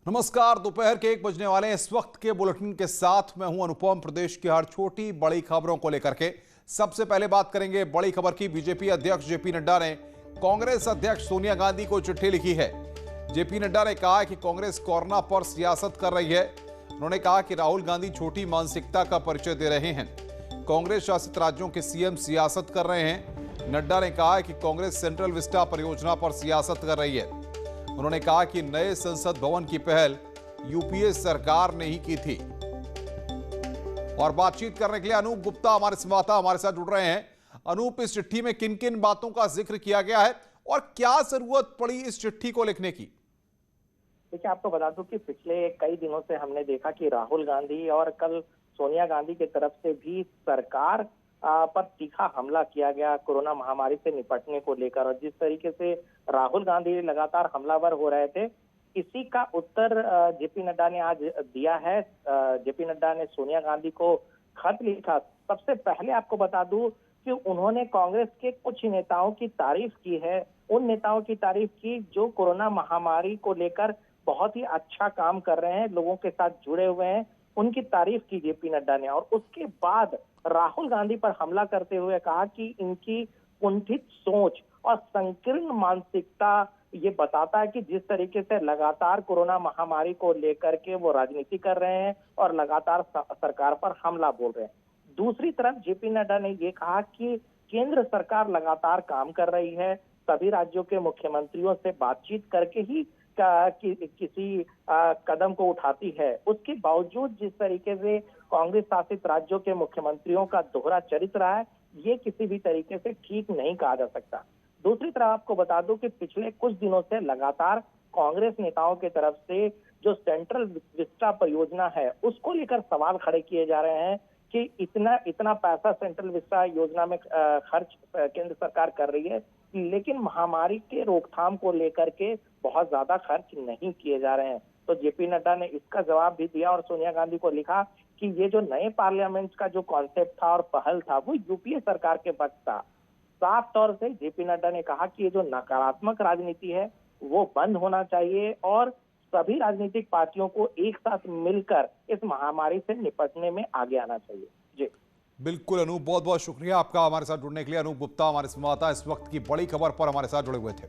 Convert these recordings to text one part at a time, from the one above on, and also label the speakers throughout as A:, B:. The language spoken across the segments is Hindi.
A: नमस्कार। दोपहर के 1 बजने वाले इस वक्त के बुलेटिन के साथ मैं हूं अनुपम। प्रदेश की हर छोटी बड़ी खबरों को लेकर के सबसे पहले बात करेंगे बड़ी खबर की। बीजेपी अध्यक्ष जेपी नड्डा ने कांग्रेस अध्यक्ष सोनिया गांधी को चिट्ठी लिखी है। जेपी नड्डा ने कहा है कि कांग्रेस कोरोना पर सियासत कर रही है। उन्होंने कहा कि राहुल गांधी छोटी मानसिकता का परिचय दे रहे हैं। कांग्रेस शासित राज्यों के सीएम सियासत कर रहे हैं। नड्डा ने कहा है कि कांग्रेस सेंट्रल विस्टा परियोजना पर सियासत कर रही है। उन्होंने कहा कि नए संसद भवन की पहल यूपीए सरकार ने ही की थी। और बातचीत करने के लिए अनूप गुप्ता हमारे संवाददाता हमारे साथ जुड़ रहे हैं। अनूप, इस चिट्ठी में किन किन बातों का जिक्र किया गया है और क्या जरूरत पड़ी इस चिट्ठी को लिखने की?
B: देखिए, आपको बता दूं कि पिछले कई दिनों से हमने देखा कि राहुल गांधी और कल सोनिया गांधी की तरफ से भी सरकार पर तीखा हमला किया गया कोरोना महामारी से निपटने को लेकर। और जिस तरीके से राहुल गांधी लगातार हमलावर हो रहे थे, इसी का उत्तर जेपी नड्डा ने आज दिया है। जेपी नड्डा ने सोनिया गांधी को खत लिखा। सबसे पहले आपको बता दूं कि उन्होंने कांग्रेस के कुछ नेताओं की तारीफ की है। उन नेताओं की तारीफ की जो कोरोना महामारी को लेकर बहुत ही अच्छा काम कर रहे हैं, लोगों के साथ जुड़े हुए हैं, उनकी तारीफ की जेपी नड्डा ने। और उसके बाद राहुल गांधी पर हमला करते हुए कहा कि इनकी कुंठित सोच और संकीर्ण मानसिकता ये बताता है कि जिस तरीके से लगातार कोरोना महामारी को लेकर के वो राजनीति कर रहे हैं और लगातार सरकार पर हमला बोल रहे हैं। दूसरी तरफ जेपी नड्डा ने ये कहा कि केंद्र सरकार लगातार काम कर रही है, सभी राज्यों के मुख्यमंत्रियों से बातचीत करके ही किसी कदम को उठाती है। उसके बावजूद जिस तरीके से कांग्रेस शासित राज्यों के मुख्यमंत्रियों का दोहरा चरित्र है, ये किसी भी तरीके से ठीक नहीं कहा जा सकता। दूसरी तरफ आपको बता दूं कि पिछले कुछ दिनों से लगातार कांग्रेस नेताओं की तरफ से जो सेंट्रल विस्टा परियोजना है, उसको लेकर सवाल खड़े किए जा रहे हैं कि इतना पैसा सेंट्रल विस्टा योजना में खर्च केंद्र सरकार कर रही है, लेकिन महामारी के रोकथाम को लेकर के बहुत ज्यादा खर्च नहीं किए जा रहे हैं। तो जेपी नड्डा ने इसका जवाब भी दिया और सोनिया गांधी को लिखा कि ये जो नए पार्लियामेंट का जो कॉन्सेप्ट था और पहल था, वो यूपीए सरकार के वक्त था। साफ तौर से जेपी नड्डा ने कहा कि ये जो नकारात्मक राजनीति है वो बंद होना चाहिए और सभी राजनीतिक पार्टियों को एक साथ मिलकर इस महामारी से निपटने में आगे आना चाहिए। जी
A: बिल्कुल अनूप, बहुत बहुत शुक्रिया आपका हमारे साथ जुड़ने के लिए। अनूप गुप्ता हमारे संवाददाता इस वक्त की बड़ी खबर पर हमारे साथ जुड़े हुए थे।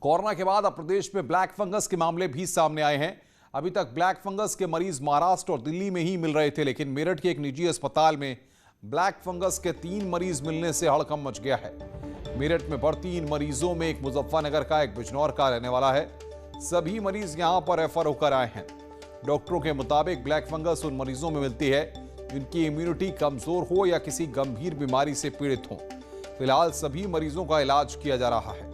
A: कोरोना के बाद अब प्रदेश में ब्लैक फंगस के मामले भी सामने आए हैं। अभी तक ब्लैक फंगस के मरीज महाराष्ट्र और दिल्ली में ही मिल रहे थे, लेकिन मेरठ के एक निजी अस्पताल में ब्लैक फंगस के 3 मरीज मिलने से हड़कंप मच गया है। मेरठ में भर्ती इन मरीजों में एक मुजफ्फरनगर का, एक बिजनौर का रहने वाला है। सभी मरीज यहां पर रेफर होकर आए हैं। डॉक्टरों के मुताबिक ब्लैक फंगस उन मरीजों में मिलती है जिनकी इम्यूनिटी कमजोर हो या किसी गंभीर बीमारी से पीड़ित हो। फिलहाल सभी मरीजों का इलाज किया जा रहा है।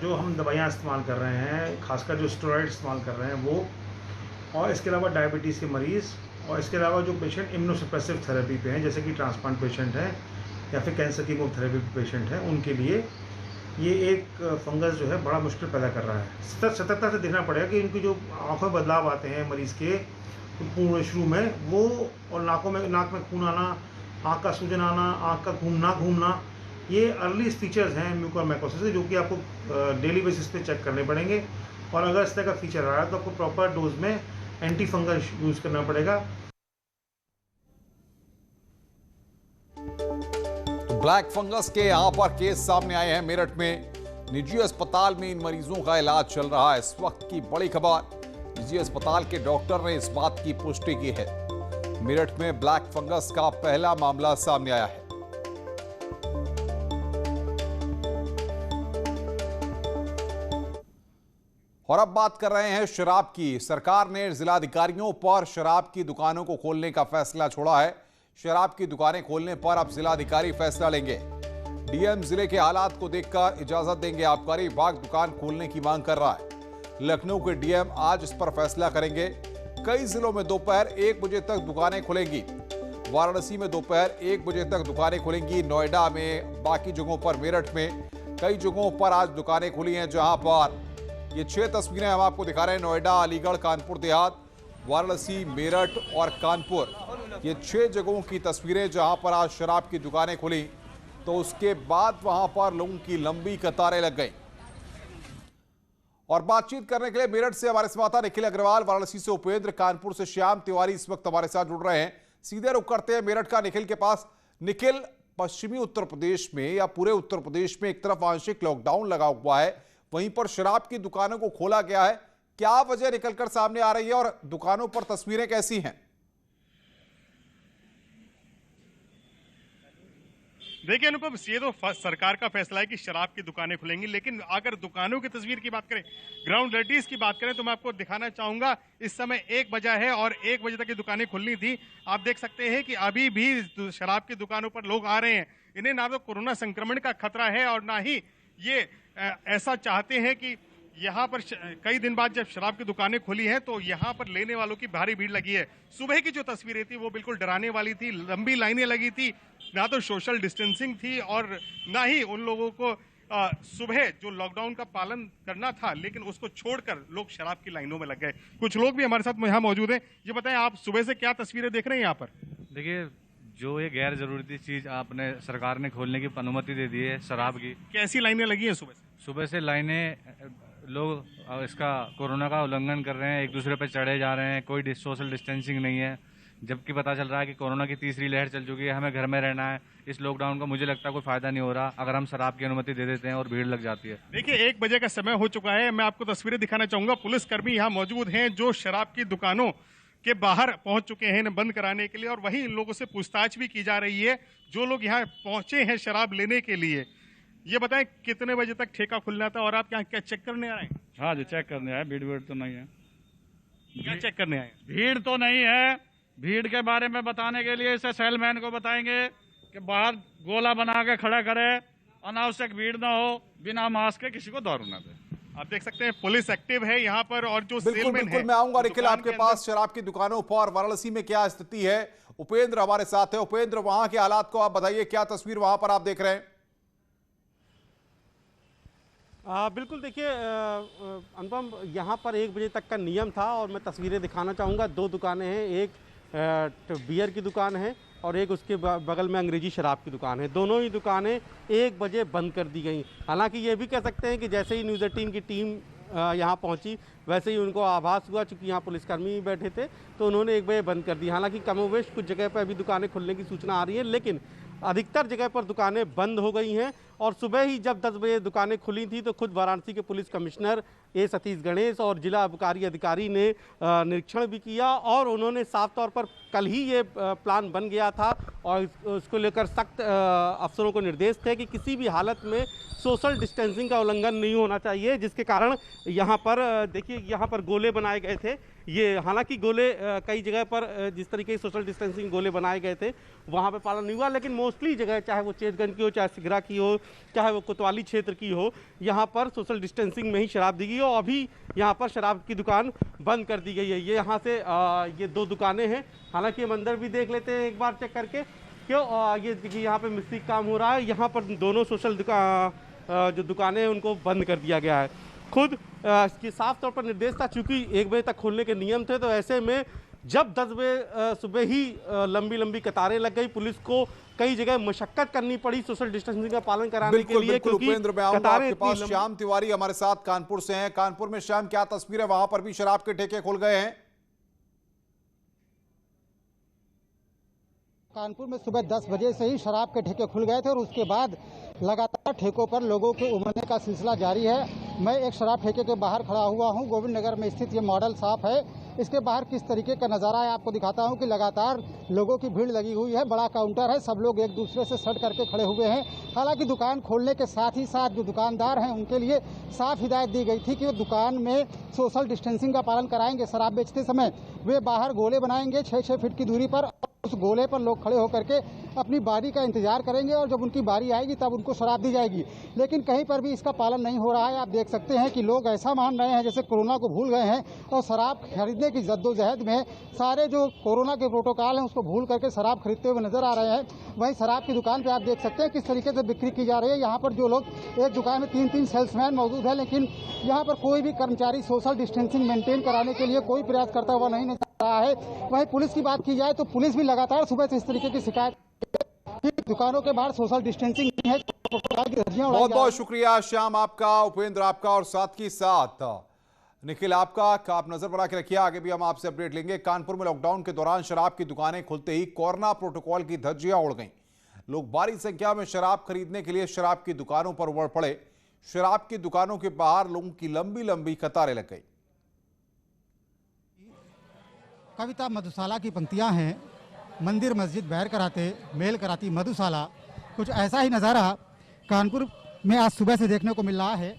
C: जो हम दवाइयाँ इस्तेमाल कर रहे हैं, खासकर जो स्टेरॉइड इस्तेमाल कर रहे हैं वो, और इसके अलावा डायबिटीज़ के मरीज़, और इसके अलावा जो पेशेंट इम्यूनोसप्रेसिव थेरेपी पे हैं, जैसे कि ट्रांसप्लांट पेशेंट हैं या फिर कैंसर कीमोथेरेपी पेशेंट हैं, उनके लिए ये एक फंगस जो है बड़ा मुश्किल पैदा कर रहा है। सतर्कता से देखना पड़ेगा कि इनकी जो आँखों में बदलाव आते हैं मरीज़ के पूर्ण शुरू में, वो, और नाक में खून आना, आँख का सूजन आना, आँख का घूमना, ये अर्ली फीचर्स हैं म्यूकोरमाइकोसिस के, जो कि आपको डेली बेसिस पे चेक करने पड़ेंगे। और अगर इस तरह का फीचर आ रहा है तो आपको प्रॉपर डोज में एंटी फंगल यूज़ करना पड़ेगा।
A: तो ब्लैक फंगस के यहां पर केस सामने आए हैं। मेरठ में निजी अस्पताल में इन मरीजों का इलाज चल रहा है। इस वक्त की बड़ी खबर, निजी अस्पताल के डॉक्टर ने इस बात की पुष्टि की है। मेरठ में ब्लैक फंगस का पहला मामला सामने आया है। और अब बात कर रहे हैं शराब की। सरकार ने जिलाधिकारियों पर शराब की दुकानों को खोलने का फैसला छोड़ा है। शराब की दुकानें खोलने पर अब जिलाधिकारी फैसला लेंगे। डीएम जिले के हालात को देखकर इजाजत देंगे। आबकारी विभाग दुकान खोलने की मांग कर रहा है। लखनऊ के डीएम आज इस पर फैसला करेंगे। कई जिलों में दोपहर 1 बजे तक दुकानें खुलेंगी। वाराणसी में दोपहर 1 बजे तक दुकानें खुलेंगी। नोएडा में, बाकी जगहों पर, मेरठ में कई जगहों पर आज दुकानें खुली हैं, जहां पर ये 6 तस्वीरें हम आपको दिखा रहे हैं। नोएडा, अलीगढ़, कानपुर देहात, वाराणसी, मेरठ और कानपुर, ये 6 जगहों की तस्वीरें जहां पर आज शराब की दुकानें खुली। तो उसके बाद वहां पर लोगों की लंबी कतारें लग गई। और बातचीत करने के लिए मेरठ से हमारे संवाददाता निखिल अग्रवाल, वाराणसी से उपेंद्र, कानपुर से श्याम तिवारी इस वक्त हमारे साथ जुड़ रहे हैं। सीधे रुख करते हैं मेरठ का निखिल के पास। निखिल, पश्चिमी उत्तर प्रदेश में या पूरे उत्तर प्रदेश में एक तरफ आंशिक लॉकडाउन लगा हुआ है, वहीं पर शराब की दुकानों को खोला गया है, क्या वजह निकलकर सामने आ रही है और दुकानों पर तस्वीरें कैसी हैं?
D: देखिए अनुपम, ये तो सरकार का फैसला है कि शराब की दुकानें खुलेंगी, लेकिन अगर दुकानों की तस्वीर की बात करें, ग्राउंड रियलिटीज की बात करें, तो मैं आपको दिखाना चाहूंगा इस समय 1 बजा है और 1 बजे तक ये दुकानें खुलनी थी। आप देख सकते हैं कि अभी भी शराब की दुकानों पर लोग आ रहे हैं। इन्हें ना तो कोरोना संक्रमण का खतरा है और ना ही ये ऐसा चाहते हैं कि यहाँ पर कई दिन बाद जब शराब की दुकानें खुली हैं तो यहाँ पर लेने वालों की भारी भीड़ लगी है। सुबह की जो तस्वीरें थी वो बिल्कुल डराने वाली थी, लंबी लाइनें लगी थी, ना तो सोशल डिस्टेंसिंग थी और ना ही उन लोगों को सुबह जो लॉकडाउन का पालन करना था, लेकिन उसको छोड़कर लोग शराब की लाइनों में लग गए। कुछ लोग भी हमारे साथ यहाँ मौजूद हैं। ये बताएं, आप सुबह से क्या तस्वीरें देख रहे हैं यहाँ पर?
E: देखिए, जो ये गैर जरूरी चीज आपने सरकार ने खोलने की अनुमति दे दी है शराब की,
D: कैसी लाइनें लगी हैं सुबह से?
E: सुबह से लाइनें, लोग इसका कोरोना का उल्लंघन कर रहे हैं, एक दूसरे पर चढ़े जा रहे हैं, कोई सोशल डिस्टेंसिंग नहीं है, जबकि पता चल रहा है कि कोरोना की तीसरी लहर चल चुकी है, हमें घर में रहना है। इस लॉकडाउन का मुझे लगता है कोई फायदा नहीं हो रहा अगर हम शराब की अनुमति दे देते हैं और भीड़ लग जाती है।
D: देखिए, 1 बजे का समय हो चुका है। मैं आपको तस्वीरें दिखाना चाहूंगा। पुलिसकर्मी यहाँ मौजूद हैं जो शराब की दुकानों के बाहर पहुंच चुके हैं इन्हें बंद कराने के लिए, और वहीं इन लोगों से पूछताछ भी की जा रही है जो लोग यहाँ पहुंचे हैं शराब लेने के लिए। ये बताएं, कितने बजे तक ठेका खुलना था और आप यहाँ क्या चेक करने आए?
F: हाँ जी, चेक करने आए। भीड़ तो नहीं है।
D: क्या चेक करने आए?
F: भीड़ तो नहीं है। भीड़ के बारे में बताने के लिए इसे सेलमैन को बताएंगे कि बाहर गोला बना के खड़ा करे, अनावश्यक भीड़ ना हो, बिना मास्क के किसी को दौड़ ना दे।
D: आप देख सकते हैं पुलिस एक्टिव है यहाँ पर, और जो
A: बिल्कुल मैं आऊंगा निखिल आपके पास। शराब की दुकानों पर वाराणसी में क्या स्थिति है? उपेंद्र हमारे साथ है। उपेंद्र, वहां के हालात को आप बताइए, क्या तस्वीर वहां पर आप देख रहे हैं?
G: बिल्कुल, देखिए अनुपम, यहाँ पर 1 बजे तक का नियम था और मैं तस्वीरें दिखाना चाहूँगा। 2 दुकानें हैं, एक बियर की दुकान है और एक उसके बगल में अंग्रेजी शराब की दुकान है। दोनों ही दुकानें 1 बजे बंद कर दी गई। हालांकि ये भी कह सकते हैं कि जैसे ही न्यूज़ 18 की टीम यहाँ पहुँची वैसे ही उनको आभास हुआ, चूँकि यहाँ पुलिसकर्मी भी बैठे थे, तो उन्होंने 1 बजे बंद कर दी। हालांकि कमोवेश कुछ जगह पर अभी दुकानें खुलने की सूचना आ रही है, लेकिन अधिकतर जगह पर दुकानें बंद हो गई हैं। और सुबह ही जब 10 बजे दुकानें खुली थी तो खुद वाराणसी के पुलिस कमिश्नर ए सतीश गणेश और जिला आबकारी अधिकारी ने निरीक्षण भी किया और उन्होंने साफ तौर पर कल ही ये प्लान बन गया था और उसको लेकर सख्त अफसरों को निर्देश थे कि किसी भी हालत में सोशल डिस्टेंसिंग का उल्लंघन नहीं होना चाहिए, जिसके कारण यहाँ पर देखिए, यहाँ पर गोले बनाए गए थे। ये हालांकि गोले कई जगह पर जिस तरीके से सोशल डिस्टेंसिंग गोले बनाए गए थे वहाँ पे पालन नहीं हुआ, लेकिन मोस्टली जगह, चाहे वो चेतगंज की हो, चाहे सिगरा की हो, चाहे वो कोतवाली क्षेत्र की हो, यहाँ पर सोशल डिस्टेंसिंग में ही शराब दी गई हो। अभी यहाँ पर शराब की दुकान बंद कर दी गई है। ये यहाँ से ये 2 दुकानें हैं। हालांकि हम अंदर भी देख लेते हैं एक बार चेक करके, क्यों ये देखिए यहाँ पे मिस्त्री काम हो रहा है। यहाँ पर दोनों सोशल जो दुकानें हैं उनको बंद कर दिया गया है। खुद इसकी साफ तौर पर निर्देश था, चूंकि 1 बजे तक खोलने के नियम थे, तो ऐसे में जब 10 बजे सुबह ही लंबी लंबी कतारें लग गई, पुलिस को कई जगह मशक्कत करनी पड़ी सोशल डिस्टेंसिंग का पालन कराने के लिए।
A: क्योंकि उपेंद्र, मैं आऊंगा आपके पास। श्याम तिवारी हमारे साथ कानपुर से हैं। कानपुर में श्याम, क्या तस्वीर है? वहां पर भी शराब के ठेके खुल गए हैं।
H: कानपुर में सुबह 10 बजे से ही शराब के ठेके खुल गए थे और उसके बाद लगातार ठेकों पर लोगों के उमड़ने का सिलसिला जारी है। मैं एक शराब ठेके के बाहर खड़ा हुआ हूं। गोविंद नगर में स्थित ये मॉडल शॉप है। इसके बाहर किस तरीके का नज़ारा है आपको दिखाता हूं कि लगातार लोगों की भीड़ लगी हुई है। बड़ा काउंटर है, सब लोग एक दूसरे से सट करके खड़े हुए हैं। हालांकि दुकान खोलने के साथ ही साथ जो दुकानदार हैं उनके लिए साफ हिदायत दी गई थी कि वो दुकान में सोशल डिस्टेंसिंग का पालन कराएंगे। शराब बेचते समय वे बाहर गोले बनाएंगे 6-6 फीट की दूरी पर। उस गोले पर लोग खड़े होकर के अपनी बारी का इंतजार करेंगे और जब उनकी बारी आएगी तब उनको शराब दी जाएगी। लेकिन कहीं पर भी इसका पालन नहीं हो रहा है। आप देख सकते हैं कि लोग ऐसा मान रहे हैं जैसे कोरोना को भूल गए हैं और शराब खरीदने की जद्दोजहद में सारे जो कोरोना के प्रोटोकॉल हैं उसको भूल करके शराब खरीदते हुए नजर आ रहे हैं। वहीं शराब की दुकान पर आप देख सकते हैं किस तरीके से बिक्री की जा रही है। यहाँ पर जो लोग, एक दुकान में 3-3 सेल्समैन मौजूद है, लेकिन यहाँ पर कोई भी कर्मचारी सोशल डिस्टेंसिंग मेंटेन कराने के लिए कोई प्रयास करता हुआ नहीं नजर आ रहा है। वहीं पुलिस की बात की जाए तो पुलिस भी लगातार सुबह से इस तरीके की शिकायत दुकानों के बाहर सोशल डिस्टेंसिंग नहीं है।
A: बहुत बहुत शुक्रिया श्याम आपका, उपेंद्र आपका और साथ ही साथ निखिल आपका। आप नजर बना के रखिए, आगे भी हम आपसे अपडेट लेंगे। कानपुर में लॉकडाउन के दौरान शराब की दुकानें खुलते ही कोरोना प्रोटोकॉल की धज्जियां उड़ गईं। लोग भारी संख्या में शराब खरीदने के लिए शराब की दुकानों पर उमड़ पड़े। शराब की दुकानों के बाहर लोगों की लंबी लंबी कतारें लग गई।
H: कविता मधुशाला की पंक्तियां हैं, मंदिर मस्जिद बैर कराते मेल कराती मधुशाला। कुछ ऐसा ही नज़ारा कानपुर में आज सुबह से देखने को मिल रहा है।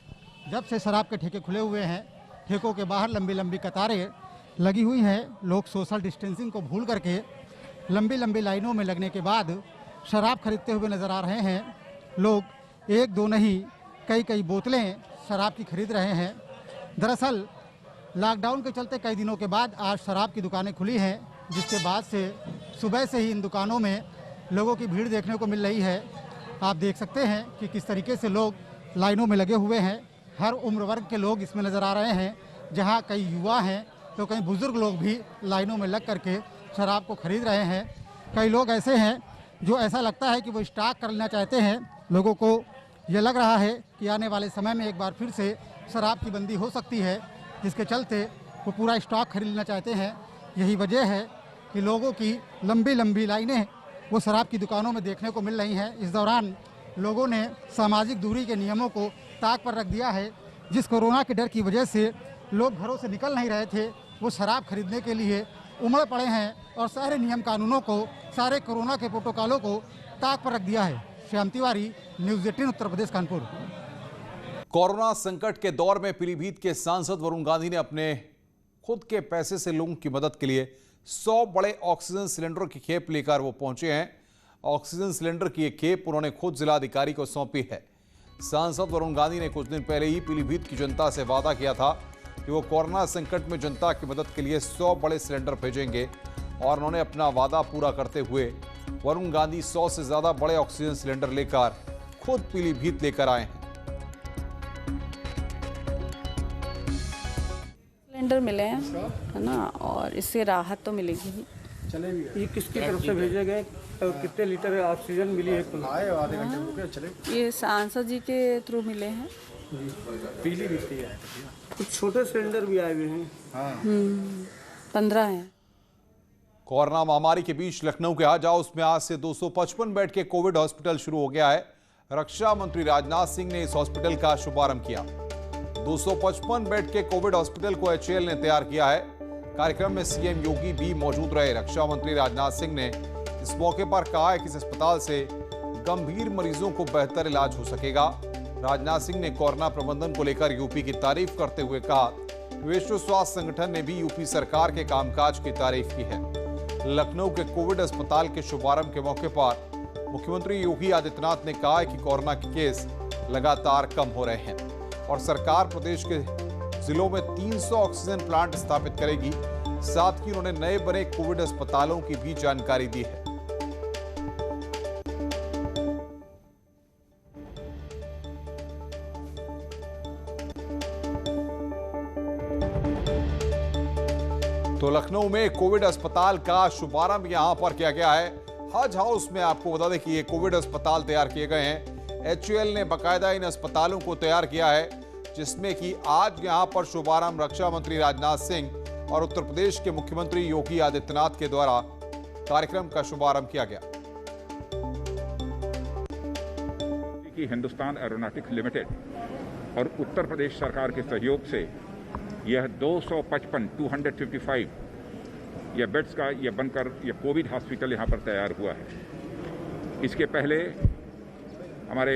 H: जब से शराब के ठेके खुले हुए हैं, ठेकों के बाहर लंबी लंबी कतारें लगी हुई हैं। लोग सोशल डिस्टेंसिंग को भूल करके लंबी लंबी लाइनों में लगने के बाद शराब खरीदते हुए नज़र आ रहे हैं। लोग एक दो नहीं, कई कई बोतलें शराब की खरीद रहे हैं। दरअसल लॉकडाउन के चलते कई दिनों के बाद आज शराब की दुकानें खुली हैं, जिसके बाद से सुबह से ही इन दुकानों में लोगों की भीड़ देखने को मिल रही है। आप देख सकते हैं कि किस तरीके से लोग लाइनों में लगे हुए हैं। हर उम्र वर्ग के लोग इसमें नज़र आ रहे हैं, जहां कई युवा हैं तो कई बुजुर्ग लोग भी लाइनों में लग करके शराब को खरीद रहे हैं। कई लोग ऐसे हैं जो ऐसा लगता है कि वो स्टॉक कर लेना चाहते हैं। लोगों को ये लग रहा है कि आने वाले समय में एक बार फिर से शराब की बंदी हो सकती है, जिसके चलते वो पूरा स्टॉक खरीद लेना चाहते हैं। यही वजह है कि लोगों की लंबी लंबी लाइनें वो शराब की दुकानों में देखने को मिल रही हैं। इस दौरान लोगों ने सामाजिक दूरी के नियमों को ताक पर रख दिया है। जिस कोरोना के डर की वजह से लोग घरों से निकल नहीं रहे थे, वो शराब खरीदने के लिए उमड़ पड़े हैं और सारे नियम कानूनों को, सारे कोरोना के प्रोटोकॉलों को ताक पर रख दिया है। श्याम तिवारी, न्यूज़ 18 उत्तर प्रदेश, कानपुर।
A: कोरोना संकट के दौर में पीलीभीत के सांसद वरुण गांधी ने अपने खुद के पैसे से लोगों की मदद के लिए 100 बड़े ऑक्सीजन सिलेंडरों की खेप लेकर वो पहुंचे हैं। ऑक्सीजन सिलेंडर की एक खेप उन्होंने खुद जिलाधिकारी को सौंपी है। सांसद वरुण गांधी ने कुछ दिन पहले ही पीलीभीत की जनता से वादा किया था कि वो कोरोना संकट में जनता की मदद के लिए 100 बड़े सिलेंडर भेजेंगे और उन्होंने अपना वादा पूरा करते हुए वरुण गांधी 100 से ज्यादा बड़े ऑक्सीजन सिलेंडर लेकर खुद पीलीभीत लेकर आए हैं।
I: सिलेंडर मिले हैं, है ना, और इससे राहत तो मिलेगी ही।
J: ये किसकी तरफ से भेजे गए और कितने लीटर ऑक्सीजन मिली है? आधे घंटे चले।
I: ये सांसद जी के थ्रू मिले हैं।
J: पीलीभीत है। कुछ छोटे सिलेंडर भी आए हुए हैं।
I: 15 हैं।
A: कोरोना महामारी के बीच लखनऊ के हज हाउस में आज से 255 बेड के कोविड हॉस्पिटल शुरू हो गया है। रक्षा मंत्री राजनाथ सिंह ने इस हॉस्पिटल का शुभारंभ किया। 255 बेड के कोविड हॉस्पिटल को HAL ने तैयार किया है। कार्यक्रम में सीएम योगी भी मौजूद रहे। रक्षा मंत्री राजनाथ सिंह ने इस मौके पर कहा है कि इस अस्पताल से गंभीर मरीजों को बेहतर इलाज हो सकेगा। राजनाथ सिंह ने कोरोना प्रबंधन को लेकर यूपी की तारीफ करते हुए कहा, विश्व स्वास्थ्य संगठन ने भी यूपी सरकार के कामकाज की तारीफ की है। लखनऊ के कोविड अस्पताल के शुभारंभ के मौके पर मुख्यमंत्री योगी आदित्यनाथ ने कहा है कि कोरोना के केस लगातार कम हो रहे हैं और सरकार प्रदेश के जिलों में 300 ऑक्सीजन प्लांट स्थापित करेगी। साथ ही उन्होंने नए बने कोविड अस्पतालों की भी जानकारी दी है। तो लखनऊ में कोविड अस्पताल का शुभारंभ यहां पर किया गया है। हज हाउस में आपको बता दें कि ये कोविड अस्पताल तैयार किए गए हैं। HAL ने बाकायदा इन अस्पतालों को तैयार किया है, जिसमें कि आज यहां पर शुभारंभ रक्षा मंत्री राजनाथ सिंह और उत्तर प्रदेश के मुख्यमंत्री योगी आदित्यनाथ के द्वारा कार्यक्रम का शुभारंभ किया गया।
K: हिंदुस्तान एरोनॉटिक्स लिमिटेड और उत्तर प्रदेश सरकार के सहयोग से यह 255 यह बेड्स का यह बनकर यह कोविड हॉस्पिटल यहाँ पर तैयार हुआ है। इसके पहले हमारे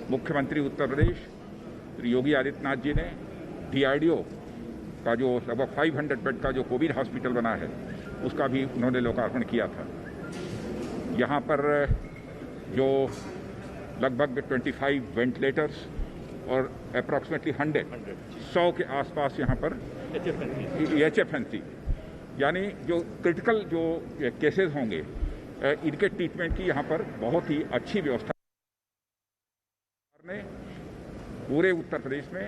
K: मुख्यमंत्री उत्तर प्रदेश श्री योगी आदित्यनाथ जी ने DRDO का जो लगभग 500 बेड का जो कोविड हॉस्पिटल बना है उसका भी उन्होंने लोकार्पण किया था। यहाँ पर जो लगभग 25 वेंटिलेटर्स और अप्रॉक्सीमेटली 100 के आसपास यहाँ पर HFNC यानी जो क्रिटिकल जो केसेस होंगे इनके ट्रीटमेंट की यहाँ पर बहुत ही अच्छी व्यवस्था ने पूरे उत्तर प्रदेश में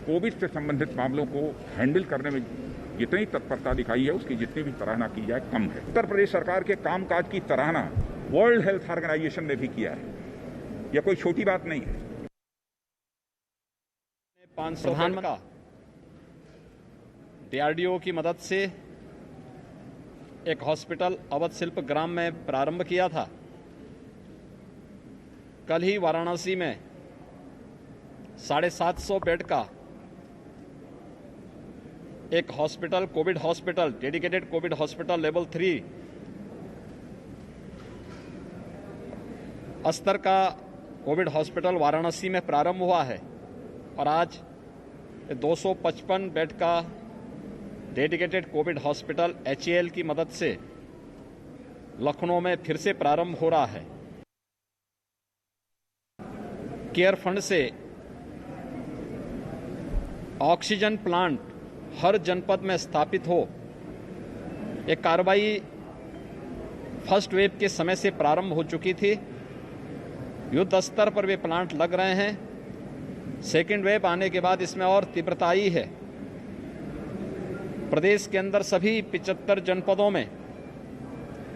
K: कोविड से संबंधित मामलों को हैंडल करने में जितनी तत्परता दिखाई है उसकी जितनी भी सराहना की जाए कम है। उत्तर प्रदेश सरकार के कामकाज की सराहना वर्ल्ड हेल्थ ऑर्गेनाइजेशन ने भी किया है। यह कोई छोटी बात नहीं है।
L: 500 बेड का DRDO की मदद से एक हॉस्पिटल अवध शिल्प ग्राम में प्रारंभ किया था। कल ही वाराणसी में 750 बेड का एक hospital, Covid hospital, dedicated Covid hospital level 3 स्तर का कोविड हॉस्पिटल वाराणसी में प्रारंभ हुआ है और आज 255 बेड का डेडिकेटेड कोविड हॉस्पिटल HAL की मदद से लखनऊ में फिर से प्रारंभ हो रहा है। केयर फंड से ऑक्सीजन प्लांट हर जनपद में स्थापित हो, एक कार्रवाई फर्स्ट वेव के समय से प्रारंभ हो चुकी थी। युद्ध स्तर पर वे प्लांट लग रहे हैं। सेकेंड वेव आने के बाद इसमें और तीव्रता आई है। प्रदेश के अंदर सभी 75 जनपदों में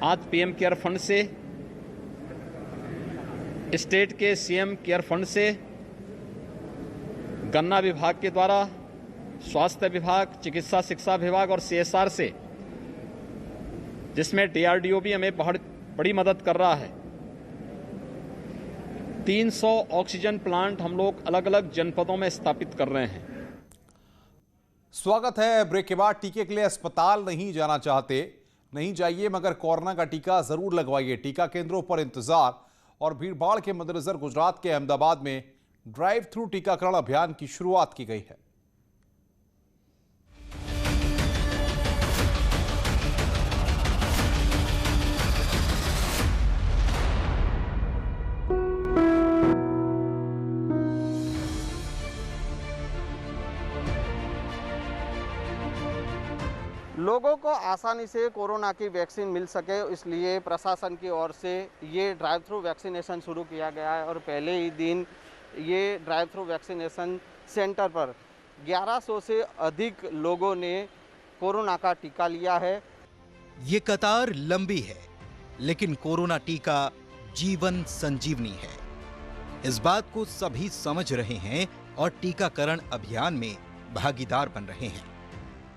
L: आज PM केयर फंड से, स्टेट के CM केयर फंड से, गन्ना विभाग के द्वारा, स्वास्थ्य विभाग, चिकित्सा शिक्षा विभाग और CSR से, जिसमें DRDO भी हमें बहुत बड़ी मदद कर रहा है, 300 ऑक्सीजन प्लांट हम लोग अलग अलग जनपदों में स्थापित कर रहे हैं।
A: स्वागत है। ब्रेक के बाद टीके के लिए अस्पताल नहीं जाना चाहते, नहीं जाइए, मगर कोरोना का टीका जरूर लगवाइए। टीका केंद्रों पर इंतजार और भीड़भाड़ के मद्देनजर गुजरात के अहमदाबाद में ड्राइव थ्रू टीकाकरण अभियान की शुरुआत की गई है।
G: लोगों को आसानी से कोरोना की वैक्सीन मिल सके, इसलिए प्रशासन की ओर से ये ड्राइव थ्रू वैक्सीनेशन शुरू किया गया है और पहले ही दिन ये ड्राइव थ्रू वैक्सीनेशन सेंटर पर 1100 से अधिक लोगों ने कोरोना का टीका लिया है।
M: ये कतार लंबी है, लेकिन कोरोना टीका जीवन संजीवनी है। इस बात को सभी समझ रहे हैं और टीकाकरण अभियान में भागीदार बन रहे हैं,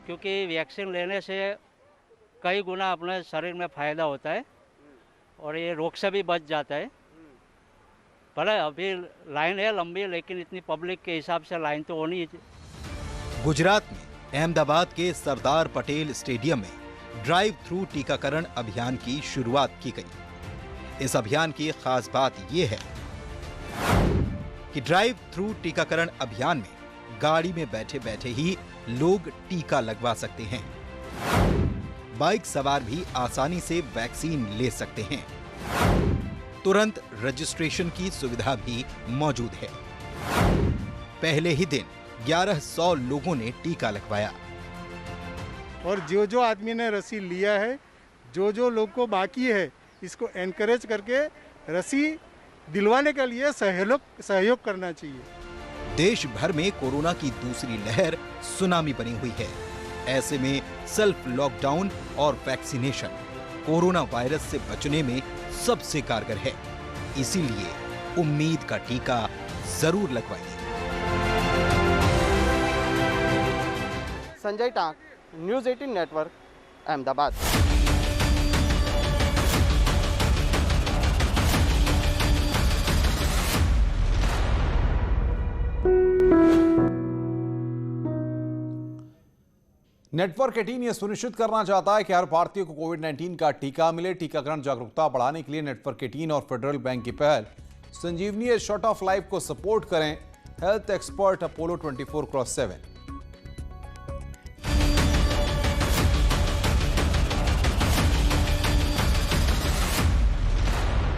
N: क्योंकि वैक्सीन लेने से कई गुना अपने शरीर में फ़ायदा होता है और ये रोग से भी बच जाता है। भले अभी लाइन है लंबी, लेकिन इतनी पब्लिक के हिसाब से लाइन तो होनी है।
M: गुजरात में अहमदाबाद के सरदार पटेल स्टेडियम में ड्राइव थ्रू टीकाकरण अभियान की शुरुआत की गई। इस अभियान की खास बात यह है कि ड्राइव थ्रू टीकाकरण अभियान में गाड़ी में बैठे बैठे ही लोग टीका लगवा सकते हैं। बाइक सवार भी आसानी से वैक्सीन ले सकते हैं। तुरंत रजिस्ट्रेशन की सुविधा भी मौजूद है। पहले ही दिन 1100 लोगों ने टीका लगवाया
O: और जो आदमी ने रस्सी लिया है, जो लोग को बाकी है, इसको एनकरेज करके रस्सी दिलवाने के लिए सहयोग करना चाहिए।
M: देश भर में कोरोना की दूसरी लहर सुनामी बनी हुई है। ऐसे में सेल्फ लॉकडाउन और वैक्सीनेशन कोरोना वायरस से बचने में सबसे कारगर है। इसीलिए उम्मीद का टीका जरूर लगवाइए।
G: Sanjay Tank, news 18 network, Ahmedabad.
A: Network 18 यह सुनिश्चित करना चाहता है कि हर भारतीय को कोविड-19 का टीका मिले। टीकाकरण जागरूकता बढ़ाने के लिए नेटवर्क 18 और फेडरल बैंक की पहल संजीवनी शॉर्ट ऑफ लाइफ को सपोर्ट करें। Health expert Apollo 24x7।